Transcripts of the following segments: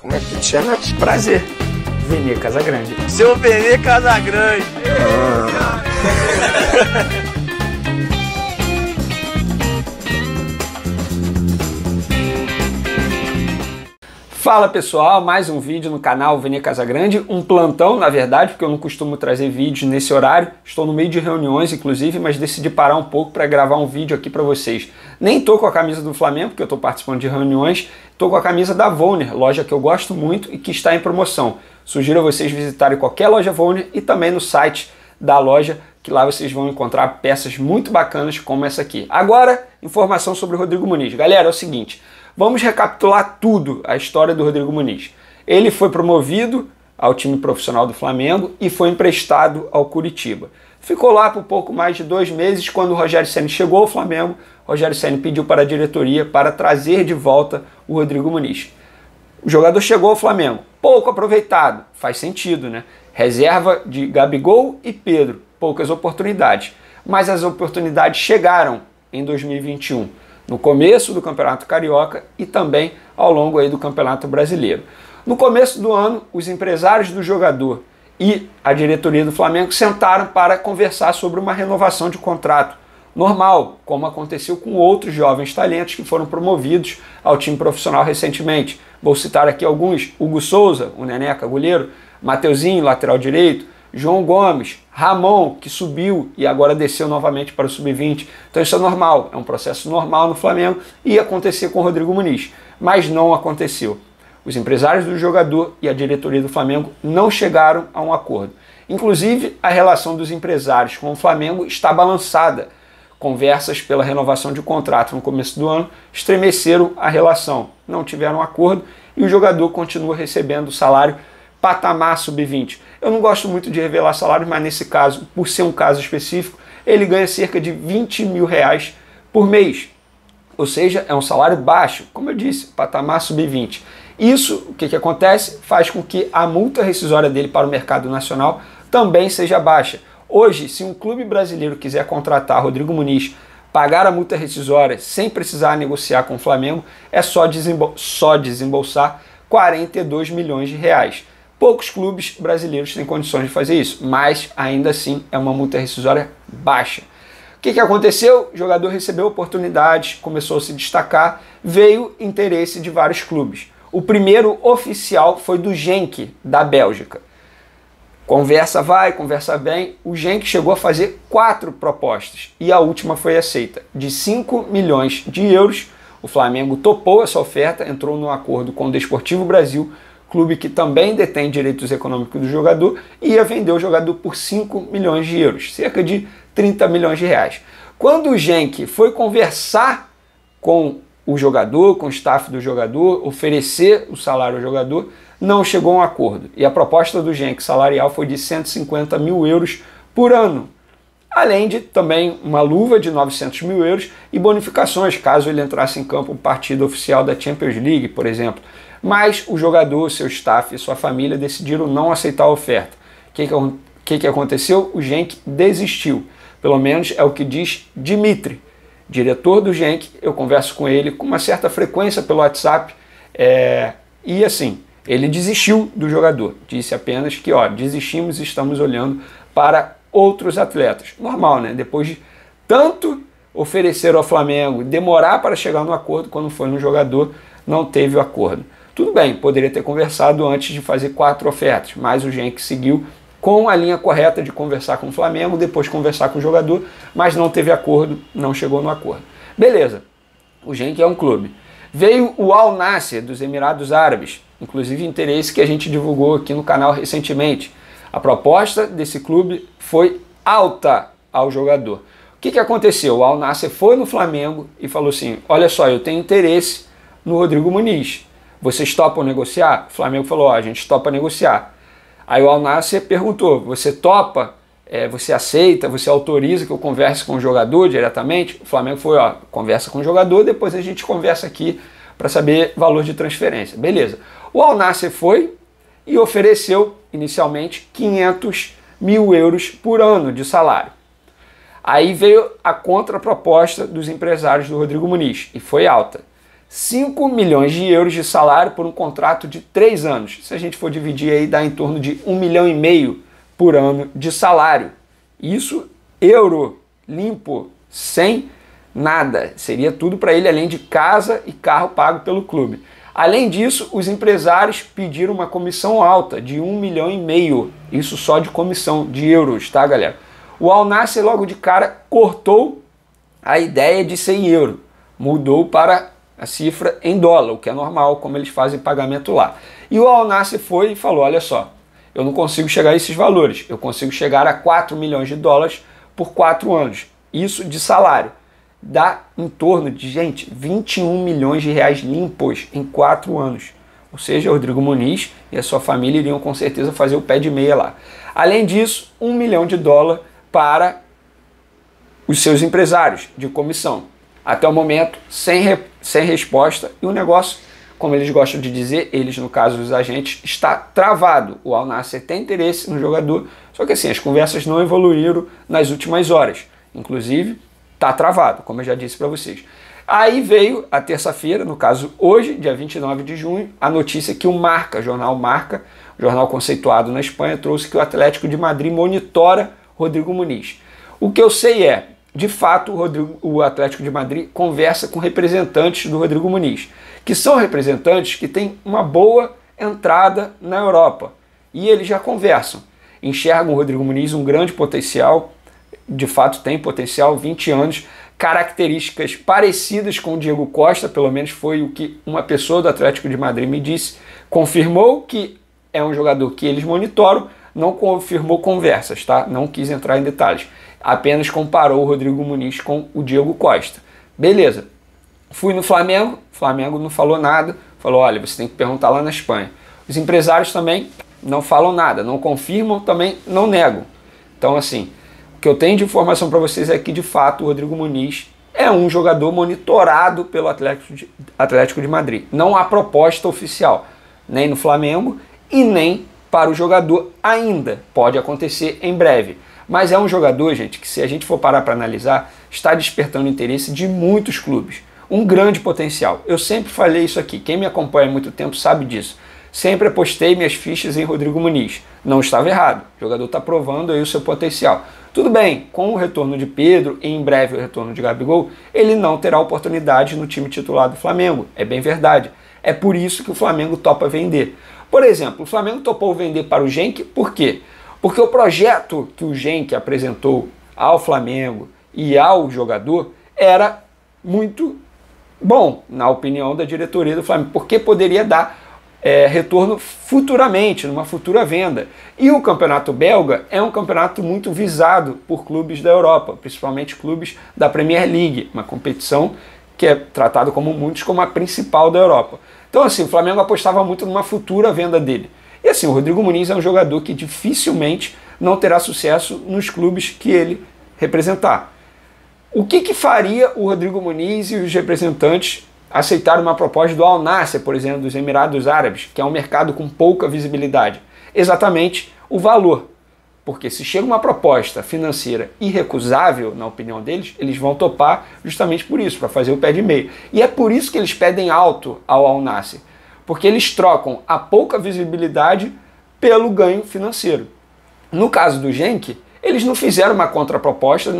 Como é que tu te chama? Prazer. Vene Casagrande. Seu Vene Casagrande. Fala pessoal, mais um vídeo no canal Vene Casagrande, um plantão na verdade, porque eu não costumo trazer vídeos nesse horário, estou no meio de reuniões inclusive, mas decidi parar um pouco para gravar um vídeo aqui para vocês. Nem estou com a camisa do Flamengo, porque eu estou participando de reuniões, estou com a camisa da Voner, loja que eu gosto muito e que está em promoção. Sugiro a vocês visitarem qualquer loja Voner e também no site da loja, que lá vocês vão encontrar peças muito bacanas como essa aqui. Agora, informação sobre o Rodrigo Muniz. Galera, é o seguinte, vamos recapitular tudo, a história do Rodrigo Muniz. Ele foi promovido ao time profissional do Flamengo e foi emprestado ao Curitiba. Ficou lá por pouco mais de 2 meses, quando o Rogério Ceni chegou ao Flamengo, o Rogério Ceni pediu para a diretoria para trazer de volta o Rodrigo Muniz. O jogador chegou ao Flamengo, pouco aproveitado, faz sentido, né? Reserva de Gabigol e Pedro, poucas oportunidades. Mas as oportunidades chegaram em 2021. No começo do Campeonato Carioca e também ao longo aí do Campeonato Brasileiro. No começo do ano, os empresários do jogador e a diretoria do Flamengo sentaram para conversar sobre uma renovação de contrato normal, como aconteceu com outros jovens talentos que foram promovidos ao time profissional recentemente. Vou citar aqui alguns: Hugo Souza, o Neneca, goleiro, Mateuzinho, lateral direito, João Gomes, Ramon, que subiu e agora desceu novamente para o Sub-20. Então isso é normal, é um processo normal no Flamengo e ia acontecer com o Rodrigo Muniz, mas não aconteceu. Os empresários do jogador e a diretoria do Flamengo não chegaram a um acordo. Inclusive, a relação dos empresários com o Flamengo está balançada. Conversas pela renovação de contrato no começo do ano estremeceram a relação, não tiveram um acordo e o jogador continua recebendo o salário patamar Sub-20. Eu não gosto muito de revelar salários, mas nesse caso, por ser um caso específico, ele ganha cerca de 20 mil reais por mês. Ou seja, é um salário baixo, como eu disse, patamar Sub-20. Isso, o que acontece? Faz com que a multa rescisória dele para o mercado nacional também seja baixa. Hoje, se um clube brasileiro quiser contratar Rodrigo Muniz, pagar a multa rescisória sem precisar negociar com o Flamengo, é só desembolsar 42 milhões de reais. Poucos clubes brasileiros têm condições de fazer isso, mas ainda assim é uma multa rescisória baixa. O que aconteceu? O jogador recebeu oportunidades, começou a se destacar, veio interesse de vários clubes. O primeiro oficial foi do Genk, da Bélgica. Conversa vai, conversa vem, o Genk chegou a fazer 4 propostas e a última foi aceita. De 5 milhões de euros, o Flamengo topou essa oferta, entrou num acordo com o Desportivo Brasil, clube que também detém direitos econômicos do jogador, e ia vender o jogador por 5 milhões de euros, cerca de 30 milhões de reais. Quando o Genk foi conversar com o jogador, com o staff do jogador, oferecer o salário ao jogador, não chegou a um acordo. E a proposta do Genk salarial foi de 150 mil euros por ano. Além de também uma luva de 900 mil euros e bonificações, caso ele entrasse em campo um partido oficial da Champions League, por exemplo. Mas o jogador, seu staff e sua família decidiram não aceitar a oferta. O que aconteceu? O Genk desistiu. Pelo menos é o que diz Dimitri, diretor do Genk. Eu converso com ele com uma certa frequência pelo WhatsApp e assim, ele desistiu do jogador. Disse apenas que desistimos e estamos olhando para outros atletas. Normal, né? Depois de tanto oferecer ao Flamengo, demorar para chegar no acordo, quando foi no jogador, não teve o acordo. Tudo bem, poderia ter conversado antes de fazer 4 ofertas, mas o Genk seguiu com a linha correta de conversar com o Flamengo, depois conversar com o jogador, mas não teve acordo, não chegou no acordo. Beleza, o Genk é um clube. Veio o Al Nassr dos Emirados Árabes, inclusive interesse que a gente divulgou aqui no canal recentemente. A proposta desse clube foi alta ao jogador. O que aconteceu? O Al Nassr foi no Flamengo e falou assim: olha só, eu tenho interesse no Rodrigo Muniz. Vocês topam negociar? O Flamengo falou: a gente topa negociar. Aí o Al Nassr perguntou: você topa? Você aceita? Você autoriza que eu converse com o jogador diretamente? O Flamengo foi: conversa com o jogador, depois a gente conversa aqui para saber valor de transferência. Beleza. O Al Nassr foi e ofereceu inicialmente 500 mil euros por ano de salário. Aí veio a contraproposta dos empresários do Rodrigo Muniz e foi alta: 5 milhões de euros de salário por um contrato de 3 anos. Se a gente for dividir aí, dá em torno de 1,5 milhão por ano de salário. Isso euro limpo, sem nada. Seria tudo para ele, além de casa e carro pago pelo clube. Além disso, os empresários pediram uma comissão alta de 1,5 milhão. Isso só de comissão de euros, tá, galera? O Al Nassr logo de cara cortou a ideia de ser em euro. Mudou para a cifra em dólar, o que é normal, como eles fazem pagamento lá. E o Al Nassr foi e falou, olha só, eu não consigo chegar a esses valores, eu consigo chegar a 4 milhões de dólares por 4 anos. Isso de salário. Dá em torno de, gente, 21 milhões de reais limpos em 4 anos. Ou seja, o Rodrigo Muniz e a sua família iriam com certeza fazer o pé de meia lá. Além disso, 1 milhão de dólares para os seus empresários de comissão. Até o momento, sem resposta, e o negócio, como eles gostam de dizer, eles no caso os agentes, está travado. O Al Nassr tem interesse no jogador, só que assim, as conversas não evoluíram nas últimas horas. Inclusive, está travado, como eu já disse para vocês. Aí veio a terça-feira, no caso hoje, dia 29 de junho, a notícia que o Marca, jornal conceituado na Espanha, trouxe que o Atlético de Madrid monitora Rodrigo Muniz. O que eu sei é, de fato, o Atlético de Madrid conversa com representantes do Rodrigo Muniz, que são representantes que têm uma boa entrada na Europa. E eles já conversam. Enxergam o Rodrigo Muniz um grande potencial, de fato tem potencial, 20 anos, características parecidas com o Diego Costa, pelo menos foi o que uma pessoa do Atlético de Madrid me disse, confirmou que é um jogador que eles monitoram, não confirmou conversas, tá? Não quis entrar em detalhes. Apenas comparou o Rodrigo Muniz com o Diego Costa. Beleza. Fui no Flamengo, o Flamengo não falou nada, falou, olha, você tem que perguntar lá na Espanha. Os empresários também não falam nada, não confirmam, também não negam. Então, assim, o que eu tenho de informação para vocês é que, de fato, o Rodrigo Muniz é um jogador monitorado pelo Atlético de Madrid. Não há proposta oficial, nem no Flamengo e nem para o jogador ainda. Pode acontecer em breve. Mas é um jogador, gente, que se a gente for parar para analisar, está despertando o interesse de muitos clubes. Um grande potencial. Eu sempre falei isso aqui. Quem me acompanha há muito tempo sabe disso. Sempre apostei minhas fichas em Rodrigo Muniz. Não estava errado. O jogador está provando aí o seu potencial. Tudo bem, com o retorno de Pedro e em breve o retorno de Gabigol, ele não terá oportunidade no time titular do Flamengo. É bem verdade. É por isso que o Flamengo topa vender. Por exemplo, o Flamengo topou vender para o Genk, por quê? Porque o projeto que o Genk apresentou ao Flamengo e ao jogador era muito bom, na opinião da diretoria do Flamengo, porque poderia dar retorno futuramente, numa futura venda. E o campeonato belga é um campeonato muito visado por clubes da Europa, principalmente clubes da Premier League, uma competição que é tratada como muitos como a principal da Europa. Então, assim, o Flamengo apostava muito numa futura venda dele. E assim, o Rodrigo Muniz é um jogador que dificilmente não terá sucesso nos clubes que ele representar. O que faria o Rodrigo Muniz e os representantes aceitar uma proposta do Al Nassr, por exemplo, dos Emirados Árabes, que é um mercado com pouca visibilidade? Exatamente o valor. Porque se chega uma proposta financeira irrecusável, na opinião deles, eles vão topar justamente por isso, para fazer o pé de meia. E é por isso que eles pedem alto ao Al Nassr, porque eles trocam a pouca visibilidade pelo ganho financeiro. No caso do Genk, eles não fizeram uma contraproposta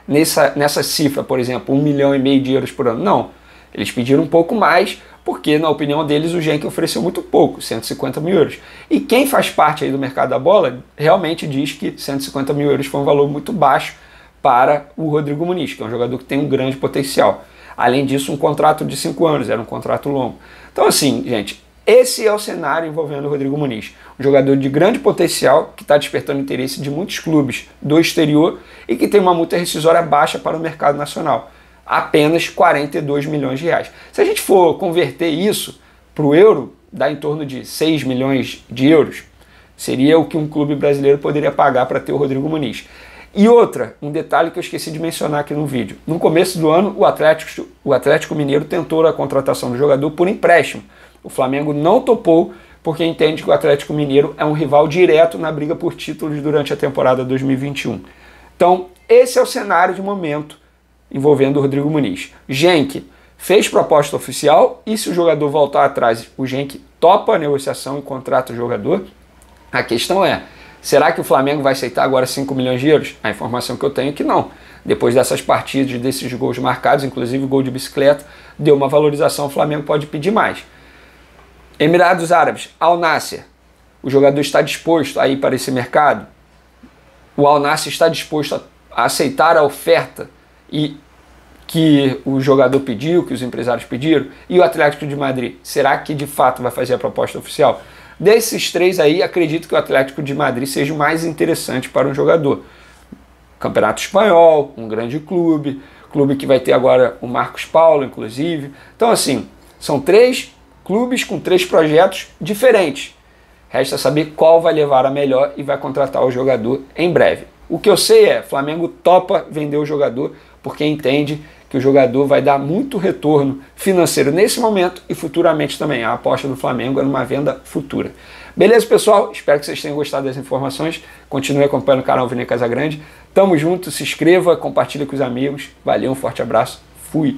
nessa cifra, por exemplo, 1,5 milhão de euros por ano. Não, eles pediram um pouco mais, porque, na opinião deles, o Genk ofereceu muito pouco, 150 mil euros. E quem faz parte aí do mercado da bola realmente diz que 150 mil euros foi um valor muito baixo para o Rodrigo Muniz, que é um jogador que tem um grande potencial. Além disso, um contrato de 5 anos, era um contrato longo. Então, assim, gente, esse é o cenário envolvendo o Rodrigo Muniz. Um jogador de grande potencial, que está despertando interesse de muitos clubes do exterior e que tem uma multa rescisória baixa para o mercado nacional. Apenas 42 milhões de reais. Se a gente for converter isso para o euro, dá em torno de 6 milhões de euros. Seria o que um clube brasileiro poderia pagar para ter o Rodrigo Muniz. E outra, um detalhe que eu esqueci de mencionar aqui no vídeo. No começo do ano, o Atlético Mineiro tentou a contratação do jogador por empréstimo. O Flamengo não topou porque entende que o Atlético Mineiro é um rival direto na briga por títulos durante a temporada 2021. Então, esse é o cenário de momento envolvendo o Rodrigo Muniz. Genk fez proposta oficial e se o jogador voltar atrás, o Genk topa a negociação e contrata o jogador. A questão é, será que o Flamengo vai aceitar agora 5 milhões de euros? A informação que eu tenho é que não. Depois dessas partidas, desses gols marcados, inclusive o gol de bicicleta, deu uma valorização, o Flamengo pode pedir mais. Emirados Árabes, Al Nassr, o jogador está disposto a ir para esse mercado? O Al Nassr está disposto a aceitar a oferta e que o jogador pediu, que os empresários pediram? E o Atlético de Madrid, será que de fato vai fazer a proposta oficial? Desses três aí, acredito que o Atlético de Madrid seja o mais interessante para um jogador. Campeonato Espanhol, um grande clube que vai ter agora o Marcos Paulo, inclusive. Então, assim, são 3 clubes com 3 projetos diferentes. Resta saber qual vai levar a melhor e vai contratar o jogador em breve. O que eu sei é, Flamengo topa vender o jogador porque entende que o jogador vai dar muito retorno financeiro nesse momento e futuramente também. A aposta do Flamengo é numa venda futura. Beleza, pessoal? Espero que vocês tenham gostado das informações. Continue acompanhando o canal Vene Casagrande. Tamo junto, se inscreva, compartilhe com os amigos. Valeu, um forte abraço. Fui!